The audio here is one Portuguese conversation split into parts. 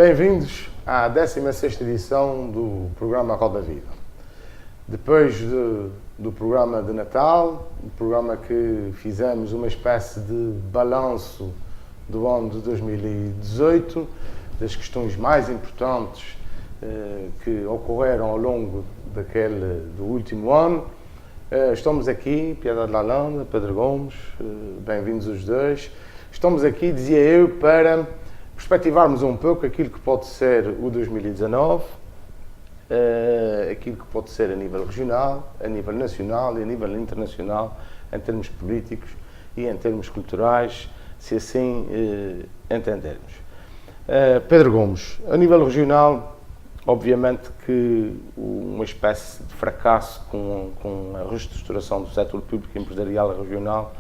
Bem-vindos à 16ª edição do programa Roda Viva. Depois do programa de Natal, o programa que fizemos uma espécie de balanço do ano de 2018, das questões mais importantes que ocorreram ao longo do último ano. Estamos aqui, Piedade de Lalanda, Pedro Gomes, bem-vindos os dois. Estamos aqui, dizia eu, para perspectivarmos um pouco aquilo que pode ser o 2019, aquilo que pode ser a nível regional, a nível nacional e a nível internacional, em termos políticos e em termos culturais, se assim entendermos. Pedro Gomes, a nível regional, obviamente que uma espécie de fracasso com a reestruturação do setor público empresarial regional,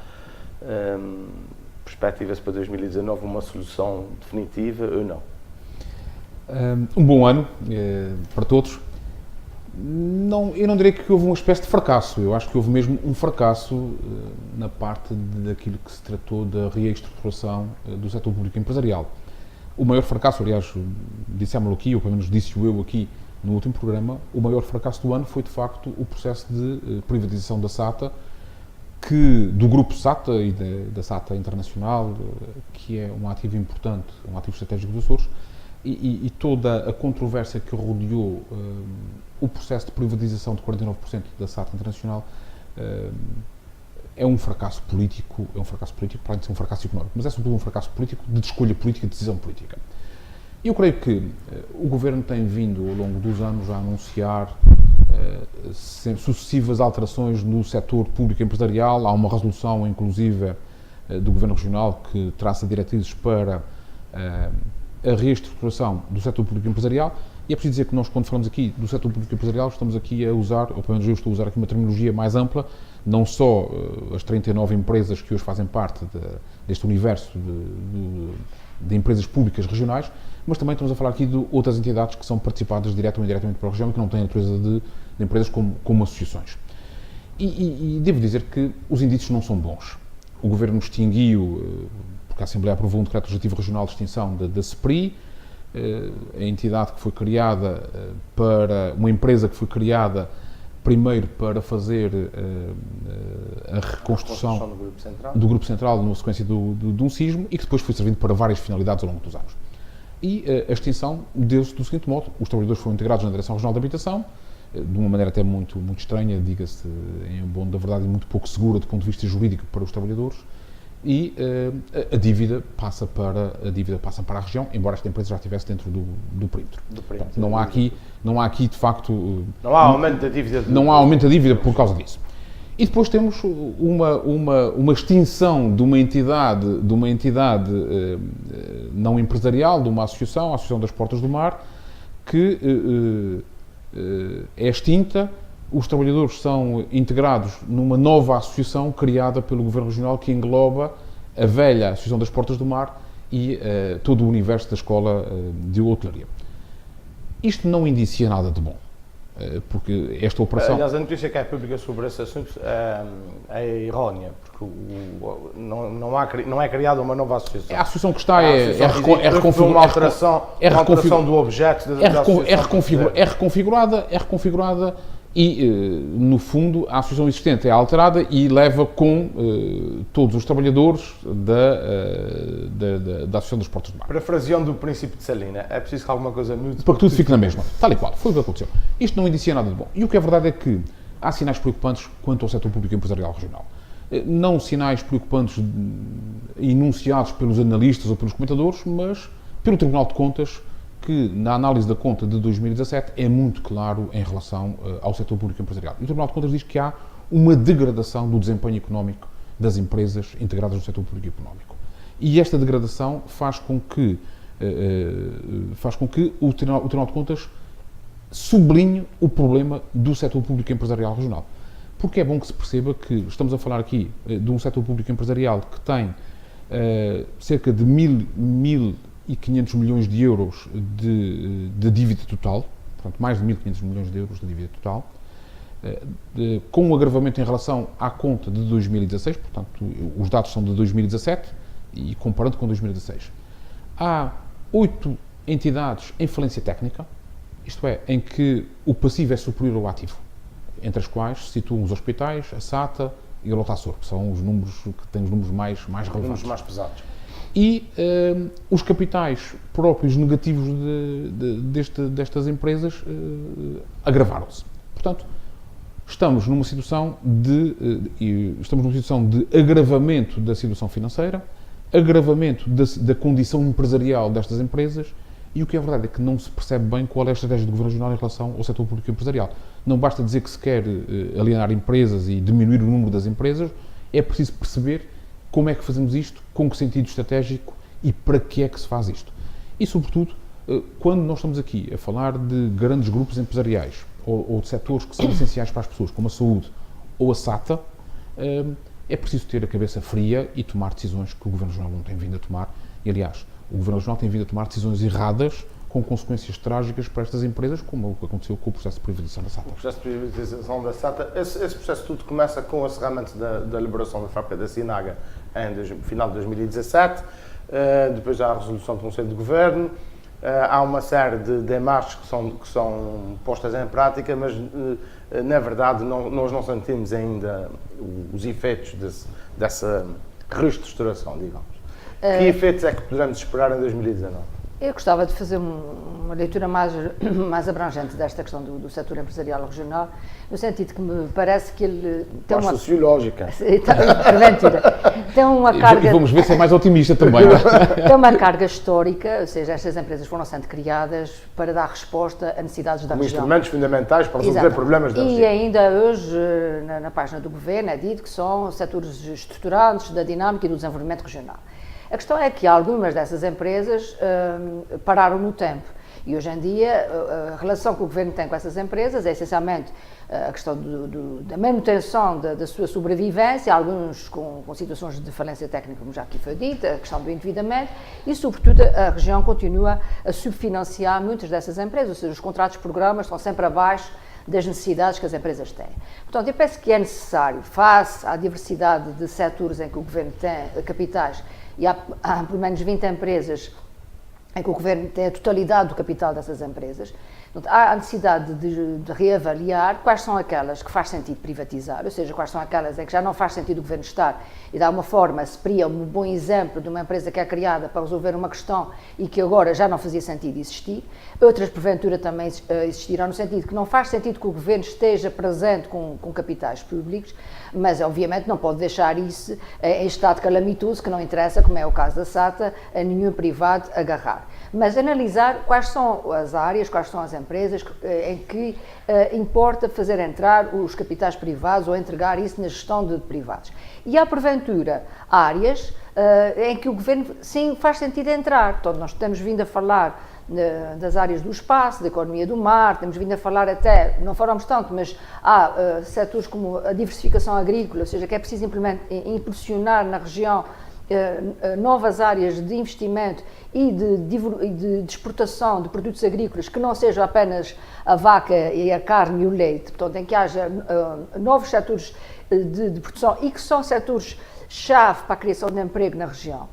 perspectiva-se para 2019 uma solução definitiva ou não? Um bom ano para todos. Eu não diria que houve uma espécie de fracasso, eu acho que houve mesmo um fracasso na parte daquilo que se tratou da reestruturação do setor público empresarial. O maior fracasso, aliás, dissemos-lo aqui, ou pelo menos disse-o eu aqui no último programa, o maior fracasso do ano foi de facto o processo de privatização da SATA, do grupo SATA e da SATA Internacional, que é um ativo importante, um ativo estratégico dos Açores, e toda a controvérsia que rodeou o processo de privatização de 49% da SATA Internacional é um fracasso político, para além de ser um fracasso económico, mas é sobretudo um fracasso político, de escolha política, de decisão política. Eu creio que o Governo tem vindo, ao longo dos anos, a anunciar sucessivas alterações no setor público empresarial. Há uma resolução, inclusive, do Governo Regional que traça diretrizes para a reestruturação do setor público empresarial, e é preciso dizer que nós, quando falamos aqui do setor público empresarial, estamos aqui a usar, ou pelo menos eu estou a usar aqui uma terminologia mais ampla, não só as 39 empresas que hoje fazem parte deste universo de empresas públicas regionais, mas também estamos a falar aqui de outras entidades que são participadas direto ou indiretamente pela região e que não têm a natureza de empresas como associações. E devo dizer que os indícios não são bons. O Governo extinguiu, porque a Assembleia aprovou um decreto legislativo regional de extinção da SPRI, a entidade que foi criada uma empresa que foi criada primeiro para fazer a reconstrução do Grupo Central numa sequência de um sismo e que depois foi servindo para várias finalidades ao longo dos anos. E a extinção deu-se do seguinte modo: os trabalhadores foram integrados na Direção Regional de Habitação, de uma maneira até muito estranha, diga-se em bom da verdade, e muito pouco segura do ponto de vista jurídico para os trabalhadores, e a dívida passa para a região, embora esta empresa já estivesse dentro do perímetro. Portanto, não há aqui de facto... Não há aumento da dívida. Não há aumento da dívida por causa disso. E depois temos uma extinção de uma entidade não empresarial, de uma associação, a Associação das Portas do Mar, que é extinta. Os trabalhadores são integrados numa nova associação criada pelo Governo Regional que engloba a velha Associação das Portas do Mar e todo o universo da Escola de Hotelaria. Isto não indicia nada de bom, porque esta operação... Aliás, a notícia que é pública sobre esse assunto é errónea, porque não é criada uma nova associação. A associação que está é reconfigurada... Uma alteração do objeto da associação. É reconfigurada e, no fundo, a associação existente é alterada e leva com todos os trabalhadores da Associação dos Portos do Mar. Parafraseando o princípio de Salina, é preciso que alguma coisa mude para que tudo fique na mesma, tal e qual, foi o que aconteceu. Isto não indicia nada de bom. E o que é verdade é que há sinais preocupantes quanto ao setor público empresarial regional. Não sinais preocupantes enunciados pelos analistas ou pelos comentadores, mas pelo Tribunal de Contas, que na análise da conta de 2017 é muito claro em relação ao setor público empresarial. E o Tribunal de Contas diz que há uma degradação do desempenho económico das empresas integradas no setor público económico. E esta degradação faz com que o Tribunal de Contas sublinhe o problema do setor público empresarial regional. Porque é bom que se perceba que estamos a falar aqui de um setor público empresarial que tem cerca de 1.500 milhões de euros de dívida total, portanto, mais de 1.500 milhões de euros de dívida total, com um agravamento em relação à conta de 2016, portanto, os dados são de 2017, e comparando com 2016. Há 8 entidades em falência técnica, isto é, em que o passivo é superior ao ativo, entre as quais se situam os hospitais, a SATA e a Lotasor, que são os números que têm os números mais relevantes. Os mais pesados. E os capitais próprios negativos destas empresas agravaram-se. Portanto, estamos numa situação de agravamento da situação financeira, agravamento da condição empresarial destas empresas, e o que é verdade é que não se percebe bem qual é a estratégia do Governo Regional em relação ao setor público empresarial. Não basta dizer que se quer alienar empresas e diminuir o número das empresas, é preciso perceber como é que fazemos isto, com que sentido estratégico e para que é que se faz isto. E, sobretudo, quando nós estamos aqui a falar de grandes grupos empresariais ou de setores que são essenciais para as pessoas, como a saúde ou a SATA, é preciso ter a cabeça fria e tomar decisões que o Governo Regional não tem vindo a tomar. E, aliás, o Governo Regional tem vindo a tomar decisões erradas com consequências trágicas para estas empresas, como aconteceu com o processo de privatização da SATA. O processo de privatização da SATA, esse processo tudo começa com o encerramento da liberação da fábrica da Sinaga em final de 2017, depois há a resolução do Conselho de Governo, há uma série de demarches que são postas em prática, mas na verdade nós não sentimos ainda os efeitos dessa reestruturação, digamos. Que efeitos é que poderemos esperar em 2019? Eu gostava de fazer uma leitura mais abrangente desta questão do setor empresarial regional, no sentido que me parece que ele tem uma sociológica. Tem uma carga... E vamos ver se é mais otimista também. Tem uma carga histórica, ou seja, estas empresas foram sendo criadas para dar resposta a necessidades da região. Instrumentos fundamentais para resolver problemas da região. E ainda hoje, na página do Governo, é dito que são setores estruturantes da dinâmica e do desenvolvimento regional. A questão é que algumas dessas empresas pararam no tempo e hoje em dia a relação que o Governo tem com essas empresas é essencialmente a questão da manutenção da sua sobrevivência, alguns com situações de falência técnica, como já aqui foi dito, a questão do endividamento e, sobretudo, a região continua a subfinanciar muitas dessas empresas, ou seja, os contratos de programas estão sempre abaixo das necessidades que as empresas têm. Portanto, eu penso que é necessário, face à diversidade de setores em que o Governo tem capitais, e há pelo menos 20 empresas em que o Governo tem a totalidade do capital dessas empresas, há a necessidade de reavaliar quais são aquelas que faz sentido privatizar, ou seja, quais são aquelas em que já não faz sentido o Governo estar e, de alguma forma, se seria um bom exemplo de uma empresa que é criada para resolver uma questão e que agora já não fazia sentido existir. Outras, porventura, também existirão no sentido que não faz sentido que o Governo esteja presente com capitais públicos, mas, obviamente, não pode deixar isso em estado calamitoso, que não interessa, como é o caso da SATA, a nenhum privado agarrar. Mas analisar quais são as áreas, quais são as empresas em que importa fazer entrar os capitais privados ou entregar isso na gestão de privados. E há, porventura, áreas em que o Governo, sim, faz sentido entrar. Portanto, nós temos vindo a falar das áreas do espaço, da economia do mar, temos vindo a falar até, não falamos tanto, mas há setores como a diversificação agrícola, ou seja, que é preciso impulsionar na região novas áreas de investimento e de exportação de produtos agrícolas que não sejam apenas a vaca e a carne e o leite, portanto, em que haja novos setores de produção e que são setores-chave para a criação de emprego na região.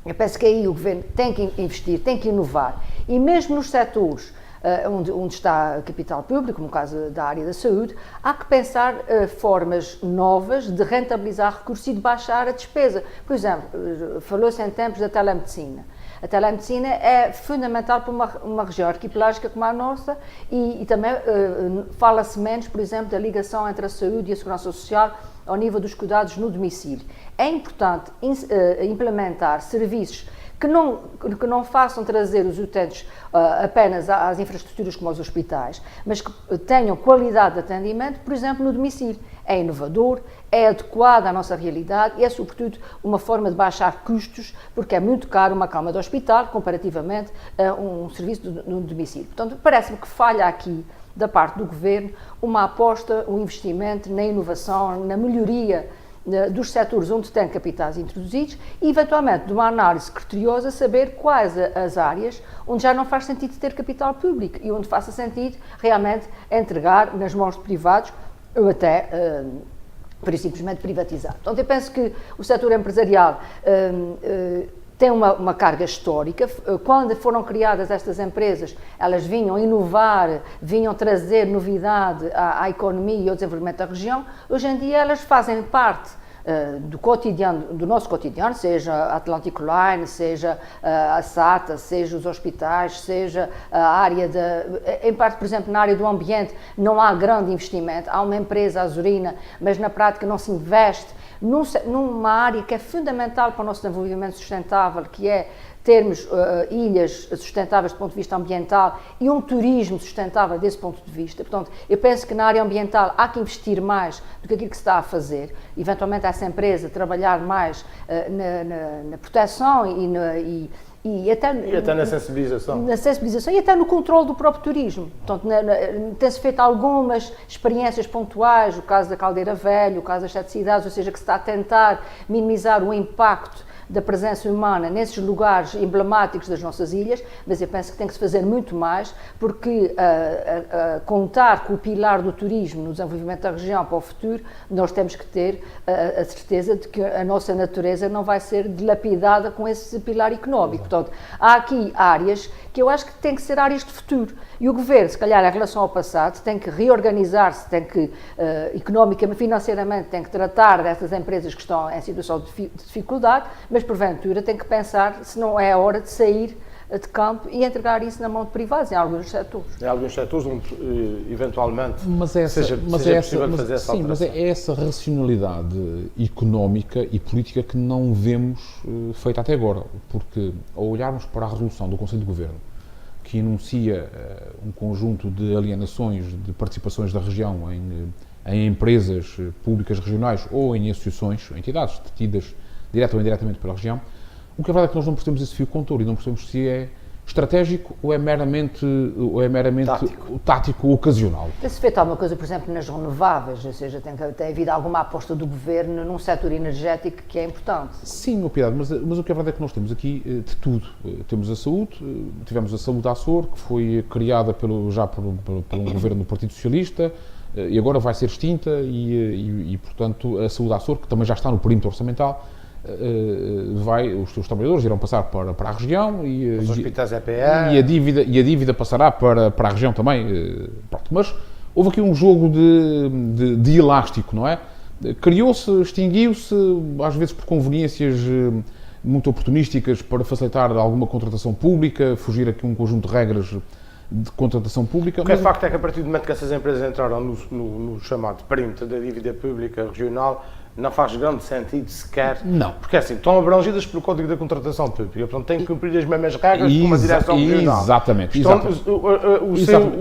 Eu penso que aí o Governo tem que investir, tem que inovar, e mesmo nos setores onde está capital público, no caso da área da saúde, há que pensar formas novas de rentabilizar recursos e de baixar a despesa. Por exemplo, falou-se em tempos da telemedicina. A telemedicina é fundamental para uma região arquipelágica como a nossa e também fala-se menos, por exemplo, da ligação entre a saúde e a segurança social ao nível dos cuidados no domicílio. É importante implementar serviços que não façam trazer os utentes apenas às infraestruturas como aos hospitais, mas que tenham qualidade de atendimento, por exemplo, no domicílio. É inovador, é adequado à nossa realidade e é, sobretudo, uma forma de baixar custos, porque é muito caro uma cama de hospital comparativamente a um serviço no domicílio. Portanto, parece-me que falha aqui, da parte do Governo, uma aposta, um investimento na inovação, na melhoria dos setores onde tem capitais introduzidos e, eventualmente, de uma análise criteriosa, saber quais as áreas onde já não faz sentido ter capital público e onde faça sentido realmente entregar nas mãos de privados ou até, por simplesmente, privatizar. Portanto, eu penso que o setor empresarial tem uma carga histórica. Quando foram criadas estas empresas, elas vinham inovar, vinham trazer novidade à economia e ao desenvolvimento da região. Hoje em dia elas fazem parte do cotidiano, do nosso cotidiano, seja a Atlantic Line, seja a SATA, seja os hospitais, seja a área em parte, por exemplo, na área do ambiente, não há grande investimento. Há uma empresa, a Azurina, mas na prática não se investe numa área que é fundamental para o nosso desenvolvimento sustentável, que é termos ilhas sustentáveis do ponto de vista ambiental e um turismo sustentável desse ponto de vista. Portanto, eu penso que na área ambiental há que investir mais do que aquilo que se está a fazer. Eventualmente, essa empresa trabalhar mais na proteção e até na sensibilização. Na sensibilização e até no controle do próprio turismo. Portanto, tem-se feito algumas experiências pontuais, o caso da Caldeira Velha, o caso das 7 cidades, ou seja, que se está a tentar minimizar o impacto da presença humana nesses lugares emblemáticos das nossas ilhas, mas eu penso que tem que se fazer muito mais, porque contar com o pilar do turismo no desenvolvimento da região para o futuro, nós temos que ter a certeza de que a nossa natureza não vai ser dilapidada com esse pilar económico. Portanto, há aqui áreas que eu acho que têm que ser áreas de futuro. E o Governo, se calhar, em relação ao passado, tem que reorganizar-se, tem que, economicamente, financeiramente, tem que tratar dessas empresas que estão em situação de dificuldade, mas, porventura, tem que pensar se não é a hora de sair de campo e entregar isso na mão de privados, em alguns setores. Em alguns setores, onde, eventualmente, seja possível fazer essa alteração. Mas é essa racionalidade económica e política que não vemos feita até agora, porque, ao olharmos para a resolução do Conselho de Governo, que enuncia um conjunto de alienações de participações da região em empresas públicas regionais ou em associações, entidades detidas direta ou indiretamente pela região, o que é verdade é que nós não percebemos esse fio contorno e não percebemos se é estratégico ou é meramente tático ou ocasional. Tem-se feito alguma coisa, por exemplo, nas renováveis, ou seja, tem havido alguma aposta do Governo num setor energético que é importante? Sim, meu Piedade, mas o que é verdade é que nós temos aqui de tudo. Temos a saúde, tivemos a Saúde Açor, que foi criada por um governo do Partido Socialista, e agora vai ser extinta e, portanto, a Saúde Açor, que também já está no perímetro orçamental, os seus trabalhadores irão passar para a região e os hospitais EPA e a dívida passará para a região também. Pronto, mas houve aqui um jogo de elástico, não é? Criou-se, extinguiu-se, às vezes por conveniências muito oportunísticas para facilitar alguma contratação pública, fugir aqui um conjunto de regras de contratação pública. O que é facto é que a partir do momento que essas empresas entraram no chamado perímetro da dívida pública regional, não faz grande sentido sequer. Não. Porque assim, estão abrangidas pelo Código da Contratação Pública, portanto têm que cumprir as mesmas regras que uma direção regional. Exatamente.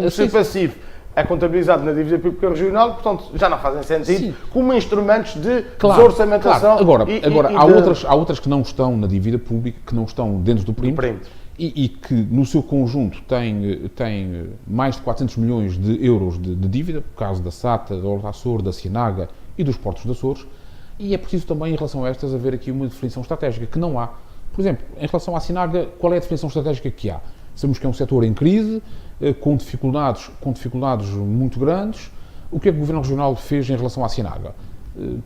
O seu passivo é contabilizado na dívida pública regional, portanto já não fazem sentido como instrumentos de desorçamentação. Claro. Agora há outras que não estão na dívida pública, que não estão dentro do perímetro. E que no seu conjunto têm mais de 400 milhões de euros de dívida, por caso da SATA, da Horta Açor, da Cianaga e dos Portos de Açores, e é preciso também, em relação a estas, haver aqui uma definição estratégica, que não há. Por exemplo, em relação à Cianaga, qual é a definição estratégica que há? Sabemos que é um setor em crise, com dificuldades muito grandes. O que é que o Governo Regional fez em relação à Cianaga?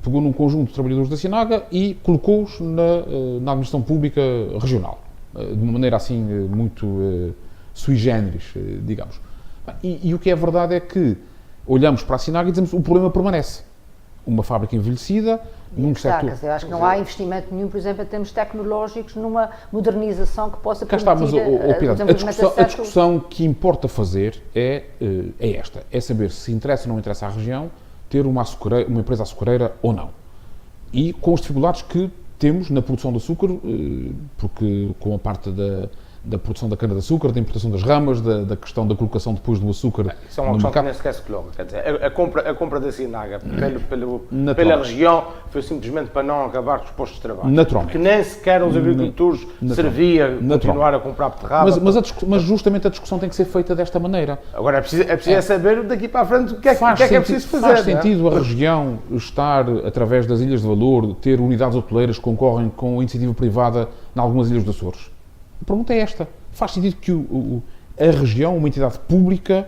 Pegou num conjunto de trabalhadores da Cianaga e colocou-os na administração pública regional, de uma maneira assim muito sui generis, digamos. E o que é verdade é que olhamos para a Cianaga e dizemos que o problema permanece. Uma fábrica envelhecida, num setor... Eu acho que não há investimento nenhum, por exemplo, em termos tecnológicos, numa modernização que possa permitir... Cá está, mas a discussão que importa fazer é esta, é saber se interessa ou não interessa à região ter uma empresa açucareira ou não. E com as dificuldades que temos na produção de açúcar, porque com a parte da produção da cana-de-açúcar, da importação das ramas, da questão da colocação depois do açúcar. Isso é uma questão que nem sequer se coloca. Quer dizer, a compra da Cianaga pela região foi simplesmente para não acabar com os postos de trabalho. Naturalmente. Porque nem sequer os agricultores servia continuar a comprar beterraba. Mas justamente a discussão tem que ser feita desta maneira. Agora é preciso saber daqui para a frente o que é preciso fazer. Faz sentido a região estar, através das Ilhas de Valor, ter unidades hoteleiras que concorrem com a iniciativa privada em algumas ilhas dos Açores? A pergunta é esta. Faz sentido que a região, uma entidade pública,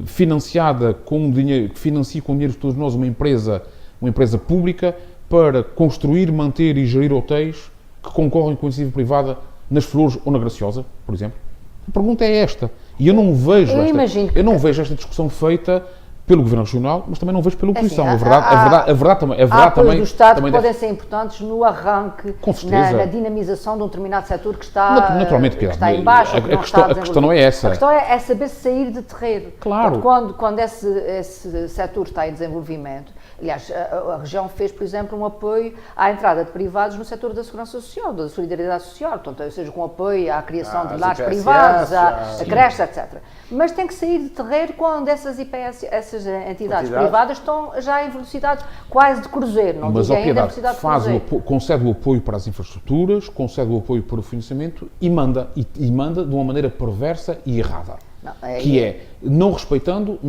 financiada com dinheiro, que financie com dinheiro de todos nós uma empresa pública para construir, manter e gerir hotéis que concorrem com a iniciativa privada nas Flores ou na Graciosa, por exemplo? A pergunta é esta. E eu não vejo, eu não vejo esta discussão feita pelo Governo Regional, mas também não vejo pela oposição. Assim, a verdade também do Estado também que podem ser importantes no arranque, na dinamização de um determinado setor que está, naturalmente, que está em baixo, a questão não é essa. A questão é saber sair de terreno. Claro. Portanto, quando esse setor está em desenvolvimento, aliás, a região fez, por exemplo, um apoio à entrada de privados no setor da segurança social, da solidariedade social, portanto, ou seja, com apoio à criação de lares privados, a creches, etc. Mas tem que sair de terreno quando essas entidades privadas estão já em velocidade quase de cruzeiro, não digo ainda velocidade de cruzeiro. Concede o apoio para as infraestruturas, concede o apoio para o financiamento e manda de uma maneira perversa e errada. Não respeitando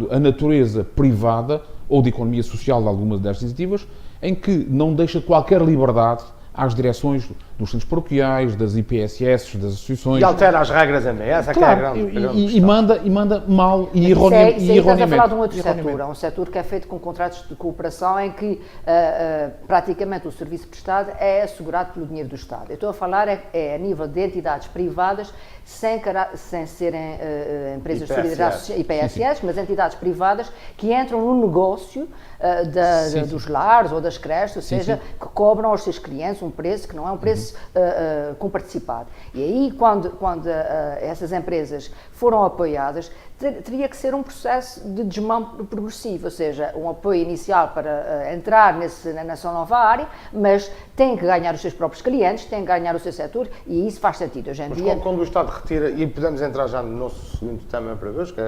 a natureza privada ou de economia social de algumas destas iniciativas, em que não deixa qualquer liberdade às direções dos centros paroquiais, das IPSS, das associações. E altera as regras também, essa claro, é a grande e manda mal e erroneamente. Estás a falar de um outro setor que é feito com contratos de cooperação em que praticamente o serviço prestado é assegurado pelo dinheiro do Estado. Eu estou a falar a nível de entidades privadas, sem serem empresas de solidariedade social, IPSS, mas entidades privadas que entram no negócio dos lares ou das creches, ou seja, que cobram aos seus clientes um preço que não é um preço comparticipado. E aí, quando essas empresas foram apoiadas, teria que ser um processo de desmame progressivo, ou seja, um apoio inicial para entrar nessa nova área, mas tem que ganhar os seus próprios clientes, tem que ganhar o seu setor, e isso faz sentido hoje em dia. Quando o Estado retira, e podemos entrar já no nosso segundo tema para hoje, que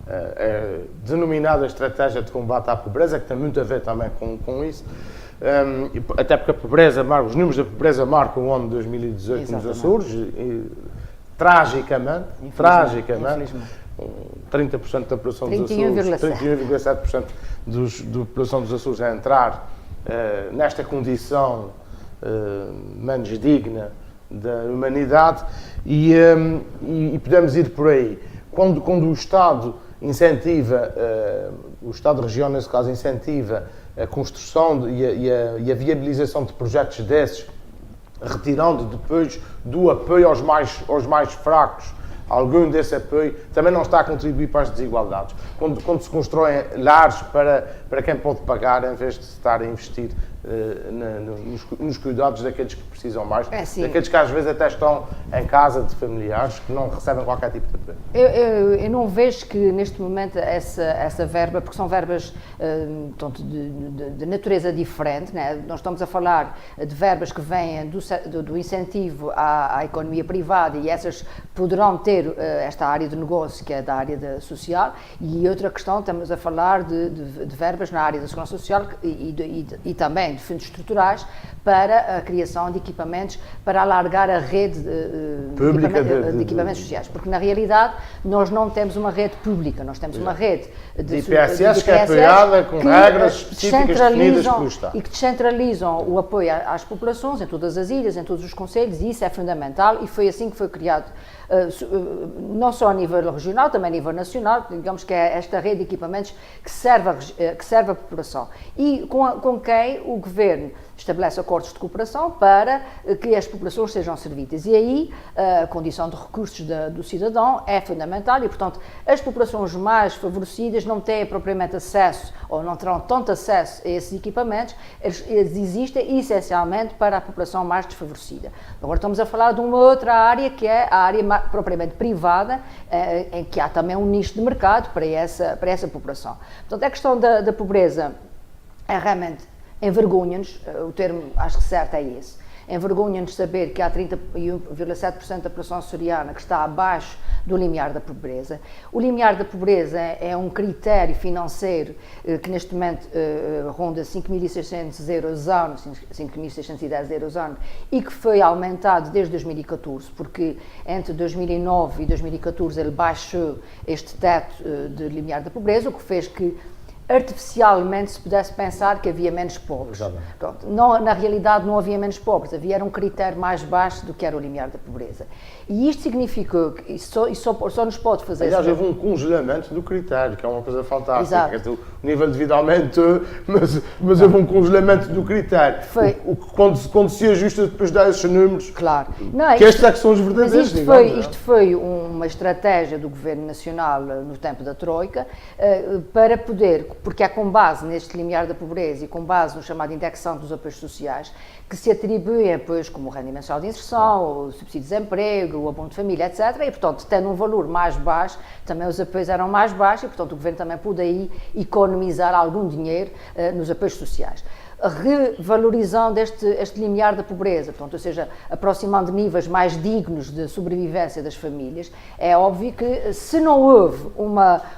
é denominada estratégia de combate à pobreza, que tem muito a ver também com isso, até porque os números da pobreza marcam o ano de 2018 nos Açores, tragicamente, 30% da população dos Açores, 31,7% da população dos Açores a entrar nesta condição menos digna da humanidade, e podemos ir por aí. Quando o Estado incentiva, o Estado-região nesse caso incentiva a construção e a viabilização de projetos desses, retirando depois do apoio aos mais fracos, algum desse apoio, também não está a contribuir para as desigualdades. Quando se constroem lares para quem pode pagar, em vez de se estar a investir nos cuidados daqueles que precisam mais, daqueles que às vezes até estão em casa de familiares que não recebem qualquer tipo de apoio. Eu não vejo que neste momento essa verba, porque são verbas de natureza diferente, né? Nós estamos a falar de verbas que vêm do incentivo à economia privada, e essas poderão ter esta área de negócio que é da área social, e outra questão, estamos a falar de verbas na área da segurança social e também de fundos estruturais para a criação de equipamentos para alargar a rede de equipamentos sociais, porque na realidade nós não temos uma rede pública, nós temos uma rede de IPSS que é apoiada com regras específicas definidas pelo Estado. E que descentralizam o apoio às populações em todas as ilhas, em todos os concelhos, e isso é fundamental, e foi assim que foi criado, não só a nível regional, também a nível nacional, digamos que é esta rede de equipamentos que serve a população, e com quem o Governo estabelece acordos de cooperação para que as populações sejam servidas. E aí a condição de recursos do cidadão é fundamental, e portanto as populações mais favorecidas não têm propriamente acesso, ou não terão tanto acesso a esses equipamentos, eles existem essencialmente para a população mais desfavorecida. Agora estamos a falar de uma outra área, que é a área propriamente privada, em que há também um nicho de mercado para essa população. Portanto, a questão da pobreza é realmente envergonha-nos, o termo acho que certo é esse, envergonha-nos saber que há 31,7% da população açoriana que está abaixo do limiar da pobreza. O limiar da pobreza é um critério financeiro que neste momento ronda 5.600 euros ano, 5.610 euros ano, e que foi aumentado desde 2014, porque entre 2009 e 2014 ele baixou este teto de limiar da pobreza, o que fez que artificialmente se pudesse pensar que havia menos pobres. Pronto, não, na realidade não havia menos pobres, era um critério mais baixo do que era o limiar da pobreza. E isto significa que só nos pode fazer... Aliás, houve um congelamento do critério, que é uma coisa fantástica. Exato. O nível de vida aumentou, mas houve um congelamento do critério. Foi. Quando se ajusta depois dá esses números, claro. Não, que estes é que são os verdadeiros. Isto foi uma estratégia do Governo Nacional no tempo da Troika, para poder, porque é com base neste limiar da pobreza e com base no chamado indexação dos apoios sociais, que se atribuem depois como o rendimento mensual de inserção, o subsídio de desemprego, o abono de família, etc. E, portanto, tendo um valor mais baixo, também os apoios eram mais baixos e, portanto, o Governo também pôde aí economizar algum dinheiro nos apoios sociais. Revalorizando este limiar da pobreza, portanto, ou seja, aproximando níveis mais dignos de sobrevivência das famílias, é óbvio que se não houve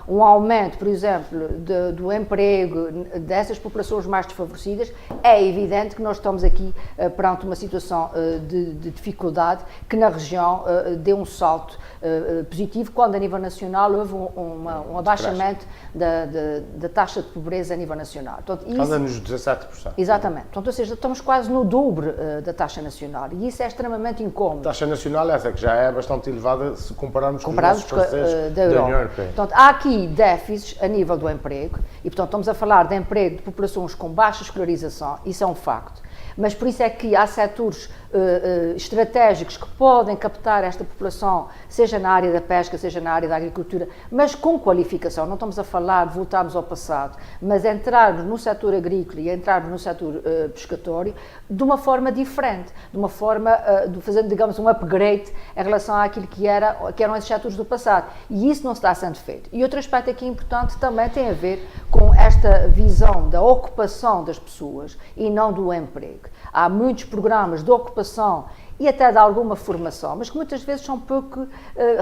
um aumento, por exemplo, do emprego dessas populações mais desfavorecidas, é evidente que nós estamos aqui perante uma situação de dificuldade que na região deu um salto positivo, quando a nível nacional houve um abaixamento da taxa de pobreza a nível nacional. Anda nos 17%. Exatamente. Portanto, ou seja, estamos quase no dobro da taxa nacional e isso é extremamente incómodo. A taxa nacional é essa, que já é bastante elevada se compararmos com os nossos parceiros da União Europeia. Portanto, há aqui déficits a nível do emprego e, portanto, estamos a falar de emprego de populações com baixa escolarização, isso é um facto. Mas por isso é que há setores estratégicos que podem captar esta população, seja na área da pesca, seja na área da agricultura, mas com qualificação. Não estamos a falar de voltarmos ao passado, mas entrarmos no setor agrícola e entrarmos no setor pescatório de uma forma diferente, de uma forma de fazer, digamos, um upgrade em relação àquilo que eram esses setores do passado. E isso não está sendo feito. E outro aspecto aqui importante também tem a ver com esta visão da ocupação das pessoas e não do emprego. Há muitos programas de ocupação e até de alguma formação, mas que muitas vezes são pouco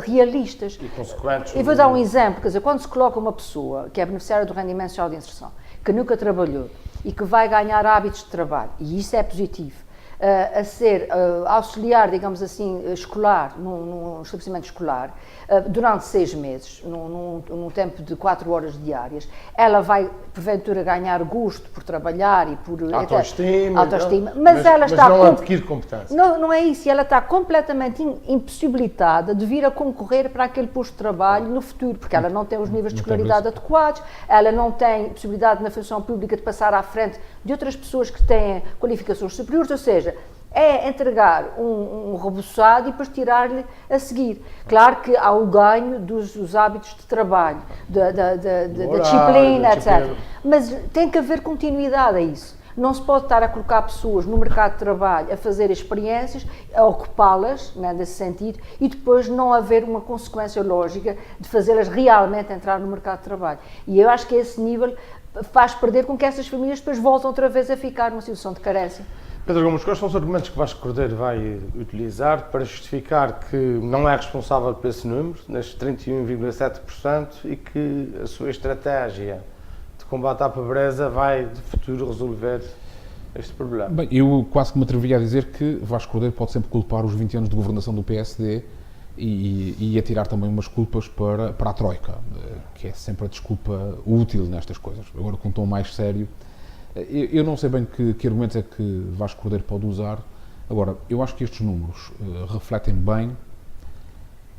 realistas. E consequentes. E vou dar um exemplo, quer dizer, quando se coloca uma pessoa que é beneficiária do rendimento social de inserção, que nunca trabalhou e que vai ganhar hábitos de trabalho, e isso é positivo, a ser auxiliar, digamos assim, escolar, num estabelecimento escolar, durante 6 meses, num tempo de 4 horas diárias, ela vai, porventura, ganhar gosto por trabalhar e por... Autoestima, mas ela está... Mas não adquire competência. Não é isso, ela está completamente impossibilitada de vir a concorrer para aquele posto de trabalho no futuro, porque ela não tem os níveis de escolaridade adequados, ela não tem possibilidade na função pública de passar à frente de outras pessoas que têm qualificações superiores, ou seja, é entregar um rebuçado e depois tirar-lhe a seguir. Claro que há o ganho dos hábitos de trabalho, da disciplina, etc. Mas tem que haver continuidade a isso. Não se pode estar a colocar pessoas no mercado de trabalho a fazer experiências, a ocupá-las, né, nesse sentido, e depois não haver uma consequência lógica de fazê-las realmente entrar no mercado de trabalho. E eu acho que esse nível faz perder com que essas famílias depois voltam outra vez a ficar numa situação de carência. Pedro Gomes, quais são os argumentos que Vasco Cordeiro vai utilizar para justificar que não é responsável por esse número, nestes 31,7%, e que a sua estratégia de combate à pobreza vai, de futuro, resolver este problema? Bem, eu quase que me atrevi a dizer que Vasco Cordeiro pode sempre culpar os 20 anos de governação do PSD e atirar também umas culpas para a Troika, que é sempre a desculpa útil nestas coisas. Agora, com um tom mais sério, eu não sei bem que argumentos é que Vasco Cordeiro pode usar. Agora, eu acho que estes números refletem bem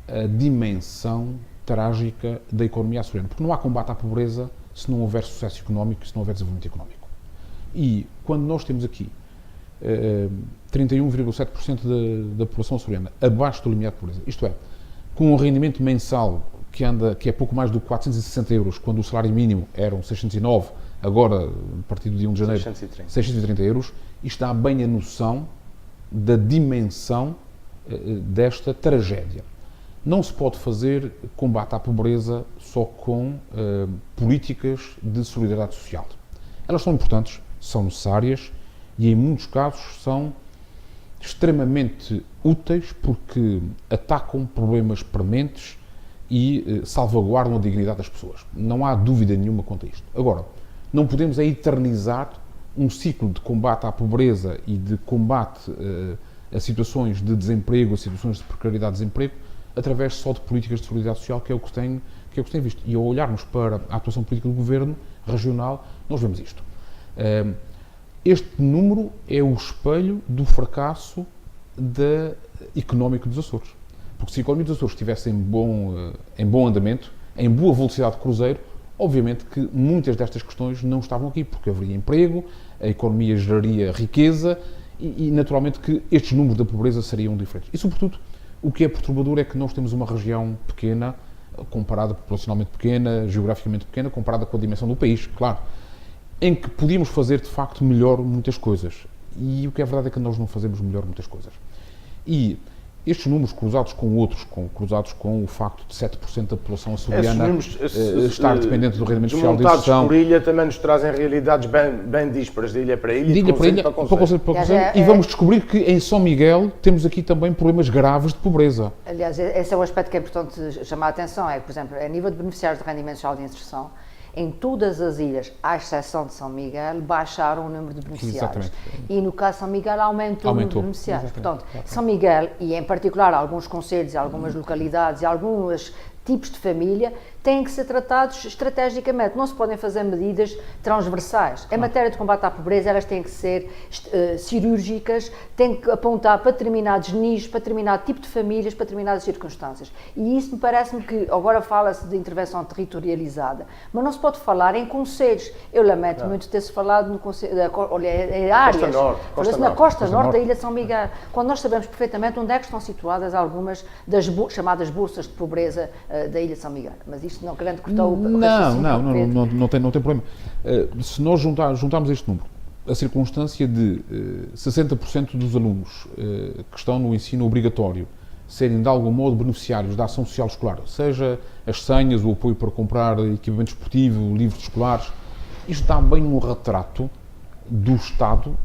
a dimensão trágica da economia açoriana, porque não há combate à pobreza se não houver sucesso económico, se não houver desenvolvimento económico. E quando nós temos aqui 31,7% da população açoriana abaixo do limiar de pobreza, isto é, com um rendimento mensal que é pouco mais do que 460 euros, quando o salário mínimo eram 609, agora, a partir do dia 1 de janeiro, 630 euros, isto dá bem a noção da dimensão desta tragédia. Não se pode fazer combate à pobreza só com políticas de solidariedade social. Elas são importantes, são necessárias e, em muitos casos, são extremamente úteis porque atacam problemas prementes e salvaguardam a dignidade das pessoas. Não há dúvida nenhuma quanto a isto. Agora, não podemos eternizar um ciclo de combate à pobreza e de combate a situações de desemprego, a situações de precariedade de desemprego, através só de políticas de solidariedade social, que é o que tem que é o que se tem visto. E ao olharmos para a atuação política do Governo regional, nós vemos isto. Este número é o espelho do fracasso económico dos Açores. Porque se a economia dos Açores estivesse em bom andamento, em boa velocidade de cruzeiro, obviamente que muitas destas questões não estavam aqui, porque haveria emprego, a economia geraria riqueza e naturalmente que estes números da pobreza seriam diferentes. E, sobretudo, o que é perturbador é que nós temos uma região pequena, comparada, populacionalmente pequena, geograficamente pequena, comparada com a dimensão do país, claro, em que podíamos fazer, de facto, melhor muitas coisas. E o que é verdade é que nós não fazemos melhor muitas coisas. E estes números cruzados com outros, cruzados com o facto de 7% da população açoriana estar dependente do rendimento social de inserção. Por ilha também nos trazem realidades bem dispares, de ilha para ilha, de ilha para ilha, para concelho. E vamos descobrir que em São Miguel temos aqui também problemas graves de pobreza. Aliás, esse é um aspecto que é importante chamar a atenção, é que, por exemplo, a nível de beneficiários de rendimento social de inserção, em todas as ilhas, à exceção de São Miguel, baixaram o número de beneficiários. Exatamente. E no caso de São Miguel aumentou o número de beneficiários. Exatamente. Portanto, São Miguel, e em particular alguns concelhos, algumas localidades e alguns tipos de família, têm que ser tratados estrategicamente. Não se podem fazer medidas transversais. Em matéria de combate à pobreza, elas têm que ser cirúrgicas, têm que apontar para determinados nichos, para determinado tipo de famílias, para determinadas circunstâncias. E isso me parece-me que, agora fala-se de intervenção territorializada, mas não se pode falar em concelhos. Eu lamento muito ter-se falado no concelho, em áreas. Na Costa Norte da Ilha de São Miguel, quando nós sabemos perfeitamente onde é que estão situadas algumas das chamadas bolsas de pobreza da Ilha de São Miguel. Mas isto não querendo cortar o não tem problema. Se nós juntarmos este número, a circunstância de 60% dos alunos que estão no ensino obrigatório serem de algum modo beneficiários da ação social escolar, seja as senhas, o apoio para comprar equipamento esportivo, livros escolares, isto dá bem um retrato do estado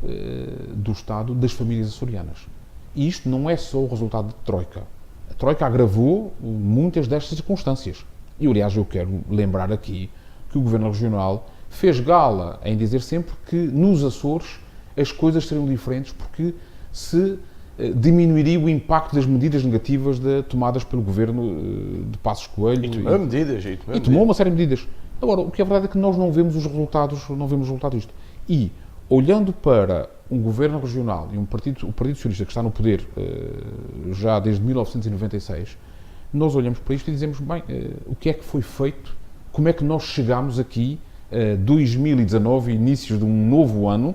das famílias açorianas. E isto não é só o resultado de Troika. A Troika agravou muitas destas circunstâncias. E, aliás, eu quero lembrar aqui que o Governo Regional fez gala em dizer sempre que nos Açores as coisas seriam diferentes porque se diminuiria o impacto das medidas negativas tomadas pelo Governo de Passos Coelho. E tomou uma série de medidas. Agora, o que é verdade é que nós não vemos os resultados disto. E, olhando para um Governo Regional e o Partido Socialista que está no poder já desde 1996, nós olhamos para isto e dizemos, bem, o que é que foi feito, como é que nós chegámos aqui, 2019, inícios de um novo ano,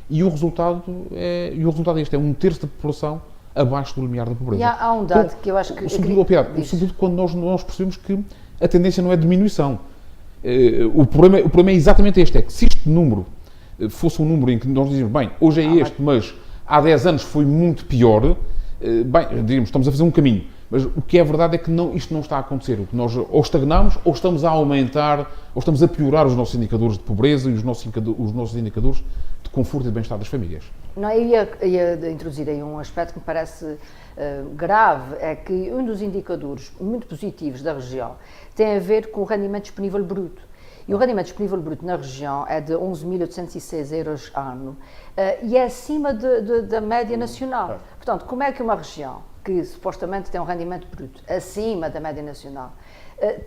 e o resultado é este, é 1/3 da população abaixo do limiar da pobreza. E há um dado que eu acho que... Sobretudo quando nós percebemos que a tendência não é diminuição. O problema é exatamente este, é que se este número fosse um número em que nós dizíamos, bem, hoje é este, mas há 10 anos foi muito pior, bem, diríamos, estamos a fazer um caminho. Mas o que é verdade é que isto não está a acontecer. O que nós ou estagnamos, ou estamos a aumentar, ou estamos a piorar os nossos indicadores de pobreza e os nossos indicadores de conforto e de bem-estar das famílias. Não, eu ia introduzir aí um aspecto que me parece grave, é que um dos indicadores muito positivos da região tem a ver com o rendimento disponível bruto. E o rendimento disponível bruto na região é de 11.806 euros ano e é acima da média nacional. Portanto, como é que uma região que supostamente tem um rendimento bruto acima da média nacional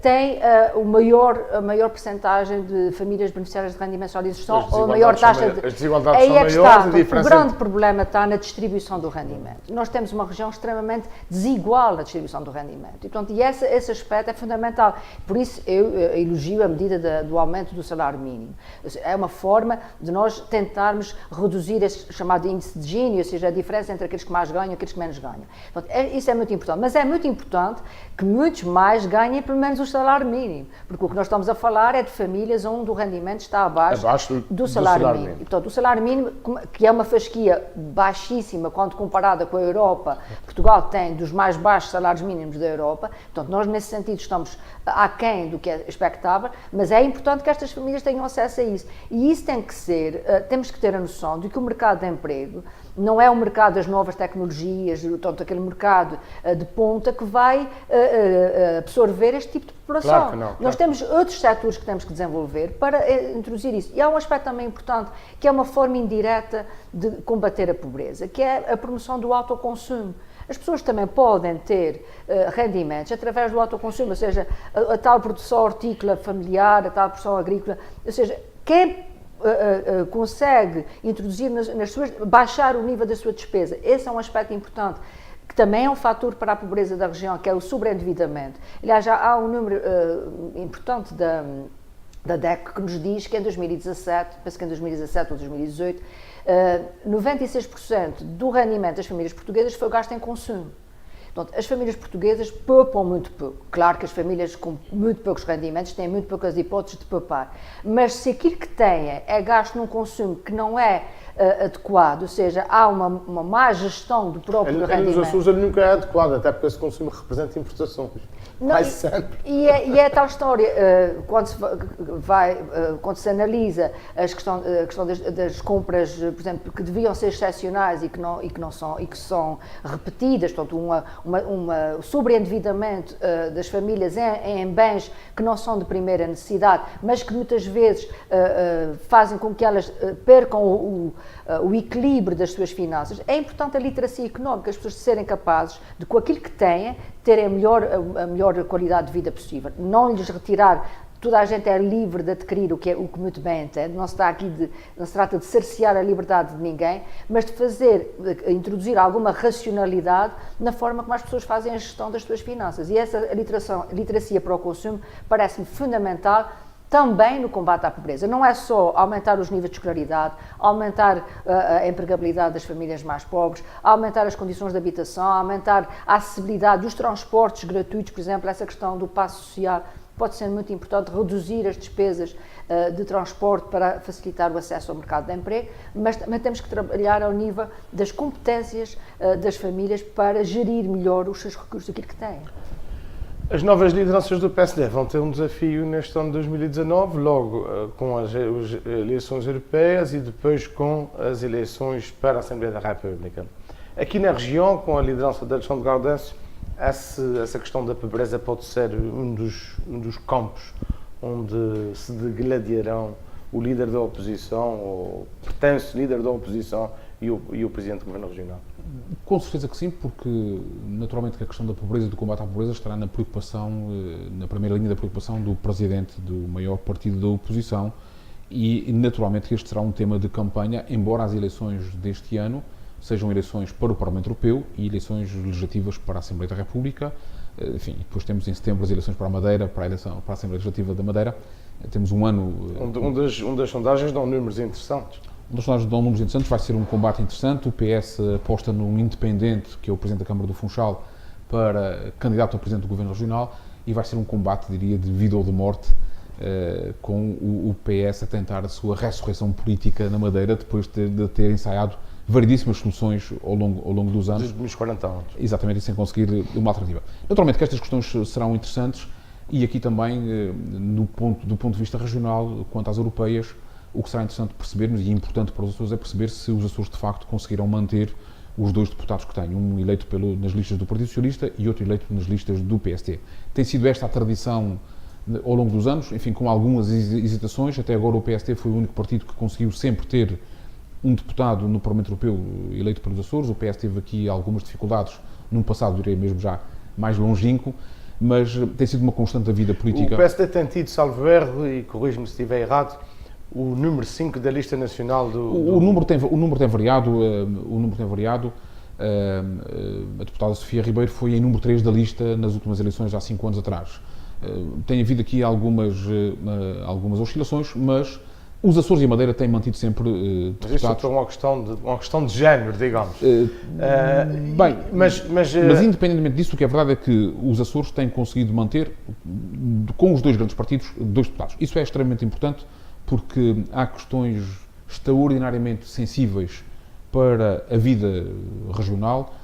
tem a maior percentagem de famílias beneficiárias de rendimento social de inserção ou a maior taxa de... As desigualdades são maiores. O grande problema está na distribuição do rendimento. Nós temos uma região extremamente desigual na distribuição do rendimento. E, portanto, esse aspecto é fundamental. Por isso, eu elogio a medida do aumento do salário mínimo. É uma forma de nós tentarmos reduzir esse chamado índice de Gini, ou seja, a diferença entre aqueles que mais ganham e aqueles que menos ganham. Portanto, isso é muito importante. Mas é muito importante que muitos mais ganhem pelo menos o salário mínimo, porque o que nós estamos a falar é de famílias onde o rendimento está abaixo do salário mínimo. E, portanto, o salário mínimo, que é uma fasquia baixíssima quando comparada com a Europa, Portugal tem dos mais baixos salários mínimos da Europa, portanto, nós nesse sentido estamos aquém do que é expectável, mas é importante que estas famílias tenham acesso a isso. E isso tem que ser, temos que ter a noção de que o mercado de emprego não é o mercado das novas tecnologias, portanto, aquele mercado de ponta que vai absorver este tipo de população. Claro que não, Nós temos outros setores que temos que desenvolver para introduzir isso. E há um aspecto também importante, que é uma forma indireta de combater a pobreza, que é a promoção do autoconsumo. As pessoas também podem ter rendimentos através do autoconsumo, ou seja, a tal produção hortícola familiar, a tal produção agrícola, ou seja, quem consegue introduzir baixar o nível da sua despesa. Esse é um aspecto importante, que também é um fator para a pobreza da região, que é o sobreendividamento. Aliás, já há um número importante da DEC que nos diz que em 2017, penso que em 2017 ou 2018, 96% do rendimento das famílias portuguesas foi gasto em consumo. Portanto, as famílias portuguesas poupam muito pouco. Claro que as famílias com muito poucos rendimentos têm muito poucas hipóteses de poupar. Mas se aquilo que têm é gasto num consumo que não é adequado, ou seja, há uma má gestão do próprio rendimento. Nos Açores ele nunca é adequado, até porque esse consumo representa importações. Não, e é tal história, quando se analisa a questão das compras, por exemplo, que deviam ser excepcionais e que são repetidas, portanto, um sobreendividamento das famílias em bens que não são de primeira necessidade, mas que muitas vezes fazem com que elas percam o equilíbrio das suas finanças. É importante a literacia económica, as pessoas serem capazes de, com aquilo que têm, terem a melhor qualidade de vida possível. Não lhes retirar, toda a gente é livre de adquirir o que muito bem entende, não se trata de cercear a liberdade de ninguém, mas de introduzir alguma racionalidade na forma como as pessoas fazem a gestão das suas finanças. E essa literacia para o consumo parece-me fundamental também no combate à pobreza. Não é só aumentar os níveis de escolaridade, aumentar a empregabilidade das famílias mais pobres, aumentar as condições de habitação, aumentar a acessibilidade dos transportes gratuitos, por exemplo, essa questão do passo social pode ser muito importante, reduzir as despesas de transporte para facilitar o acesso ao mercado de emprego, mas também temos que trabalhar ao nível das competências das famílias para gerir melhor os seus recursos, aquilo que têm. As novas lideranças do PSD vão ter um desafio neste ano de 2019, logo com as eleições europeias e depois com as eleições para a Assembleia da República. Aqui na região, com a liderança de Alexandre Gaudêncio, essa questão da pobreza pode ser um dos campos onde se degladiarão o líder da oposição, ou pertence líder da oposição e o Presidente do Governo Regional. Com certeza que sim, porque naturalmente que a questão da pobreza e do combate à pobreza estará na primeira linha da preocupação do Presidente do maior partido da oposição e naturalmente que este será um tema de campanha, embora as eleições deste ano sejam eleições para o Parlamento Europeu e eleições legislativas para a Assembleia da República. Enfim, depois temos em setembro as eleições para a Madeira, para a Assembleia Legislativa da Madeira. Temos um ano... Onde das sondagens dão números interessantes. Dos sondagens dão números interessantes, vai ser um combate interessante. O PS aposta num independente, que é o Presidente da Câmara do Funchal, para candidato a Presidente do Governo Regional, e vai ser um combate, diria, de vida ou de morte, com o PS a tentar a sua ressurreição política na Madeira, depois de ter ensaiado variedíssimas soluções ao longo dos anos. Desde os 40 anos. Exatamente, e sem conseguir uma alternativa. Naturalmente que estas questões serão interessantes, e aqui também, do ponto de vista regional, quanto às europeias, o que será interessante percebermos, e importante para os Açores, é perceber se os Açores de facto conseguirão manter os dois deputados que têm, um eleito nas listas do Partido Socialista e outro eleito nas listas do PST. Tem sido esta a tradição ao longo dos anos, enfim, com algumas hesitações. Até agora o PST foi o único partido que conseguiu sempre ter um deputado no Parlamento Europeu eleito pelos Açores. O PS teve aqui algumas dificuldades num passado, direi mesmo já, mais longínquo, mas tem sido uma constante da vida política. O PSD tem tido, salvo erro, e corrijo-me se estiver errado, o número 5 da lista nacional O número tem variado. A deputada Sofia Ribeiro foi em número 3 da lista nas últimas eleições, há 5 anos atrás. Tem havido aqui algumas oscilações, mas os Açores e a Madeira têm mantido sempre deputados. Mas isso é uma questão de género, digamos. Mas independentemente disso, o que é verdade é que os Açores têm conseguido manter, com os dois grandes partidos, 2 deputados. Isso é extremamente importante, porque há questões extraordinariamente sensíveis para a vida regional,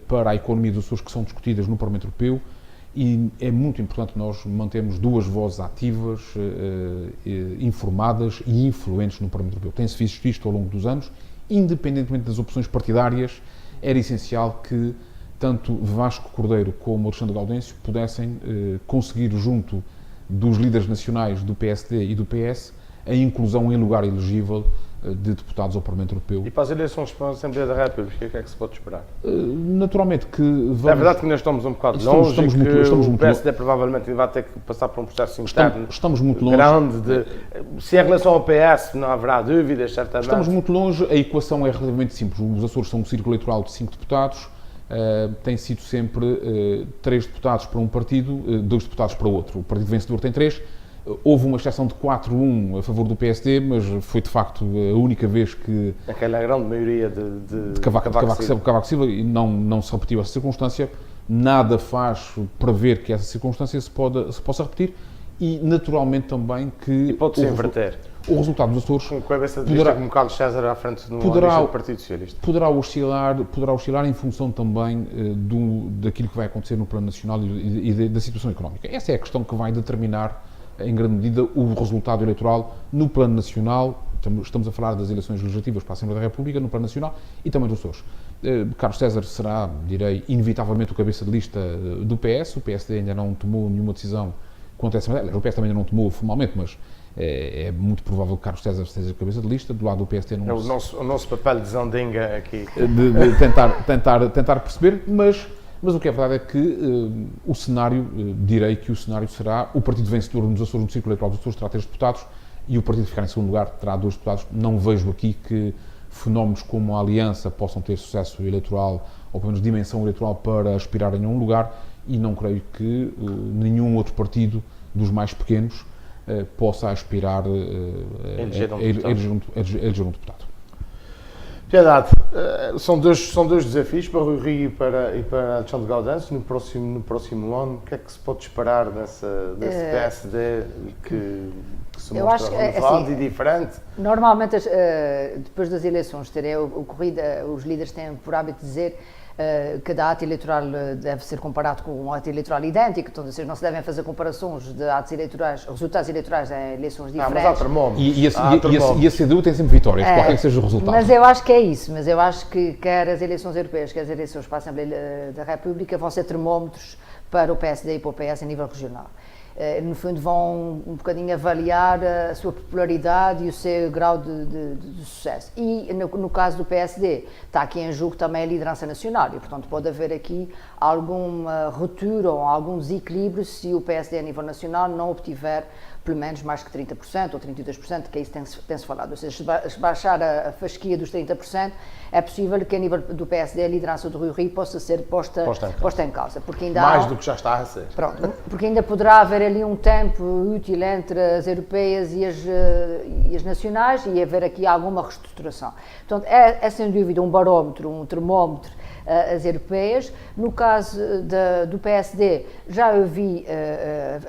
para a economia dos Açores, que são discutidas no Parlamento Europeu, e é muito importante nós mantermos 2 vozes ativas, informadas e influentes no Parlamento Europeu. Tem-se visto isto ao longo dos anos, independentemente das opções partidárias, era essencial que tanto Vasco Cordeiro como Alexandre Gaudêncio pudessem conseguir, junto dos líderes nacionais do PSD e do PS, a inclusão em lugar elegível de deputados ao Parlamento Europeu. E para as eleições para a Assembleia da República, o que é que se pode esperar? Naturalmente que vamos... É verdade que ainda estamos um bocado longe, estamos e muito, que estamos o muito PSD provavelmente vai ter que passar por um processo interno estamos muito longe. grande. Se em relação ao PS não haverá dúvidas, certamente. Estamos muito longe, a equação é relativamente simples. Os Açores são um círculo eleitoral de 5 deputados, tem sido sempre 3 deputados para um partido, 2 deputados para outro. O partido vencedor tem 3. Houve uma exceção de 4-1 a favor do PSD, mas foi de facto a única vez que... Aquela grande maioria de Cavaco Silva, e não se repetiu essa circunstância. Nada faz prever que essa circunstância se possa repetir e, naturalmente, também que... E pode-se inverter. O resultado dos Açores... Com a cabeça de lista como Carlos César à frente do Partido Socialista. Poderá oscilar em função também daquilo que vai acontecer no plano nacional e da situação económica. Essa é a questão que vai determinar em grande medida o resultado eleitoral no plano nacional. Estamos a falar das eleições legislativas para a Assembleia da República, no plano nacional e também dos Açores. Carlos César será, direi, inevitavelmente o cabeça de lista do PS. O PSD ainda não tomou nenhuma decisão quanto a essa matéria. O PS também ainda não tomou formalmente, mas é muito provável que Carlos César seja cabeça de lista. Do lado do PSD não... É o nosso papel de Zandinga aqui. De tentar perceber, mas o que é verdade é que o cenário, direi que o cenário será o partido vencedor nos Açores, no círculo eleitoral dos Açores, terá 3 deputados e o partido que ficar em segundo lugar terá 2 deputados. Não vejo aqui que fenómenos como a Aliança possam ter sucesso eleitoral, ou pelo menos dimensão eleitoral para aspirarem a um lugar, e não creio que nenhum outro partido dos mais pequenos possa aspirar a eleger um deputado. Piedade, são dois desafios para o Rui Rio e para Alexandre Gaudense no próximo ano. O que é que se pode esperar desse PSD que se mostra renovado e diferente? Normalmente, depois das eleições os líderes têm por hábito dizer cada ato eleitoral deve ser comparado com um ato eleitoral idêntico, então não se devem fazer comparações de atos eleitorais, resultados eleitorais em eleições diferentes. Mas há termómetros. E a CDU tem sempre vitórias, qualquer que seja o resultado. Mas eu acho que é isso, mas eu acho que quer as eleições europeias, quer as eleições para a Assembleia da República vão ser termómetros para o PSD e para o PS a nível regional. No fundo vão um bocadinho avaliar a sua popularidade e o seu grau de sucesso. E no caso do PSD, está aqui em jogo também a liderança nacional e, portanto, pode haver aqui alguma ruptura ou algum desequilíbrio se o PSD a nível nacional não obtiver pelo menos mais que 30% ou 32%, que é isso que tem-se falado. Ou seja, se baixar a fasquia dos 30%, é possível que a nível do PSD a liderança do Rui Rio possa ser posta em causa. Porque ainda mais do que já está a ser. Pronto, porque ainda poderá haver ali um tempo útil entre as europeias e as nacionais e haver aqui alguma reestruturação. Portanto, é sem dúvida um barómetro, um termómetro as europeias. No caso do PSD, já ouvi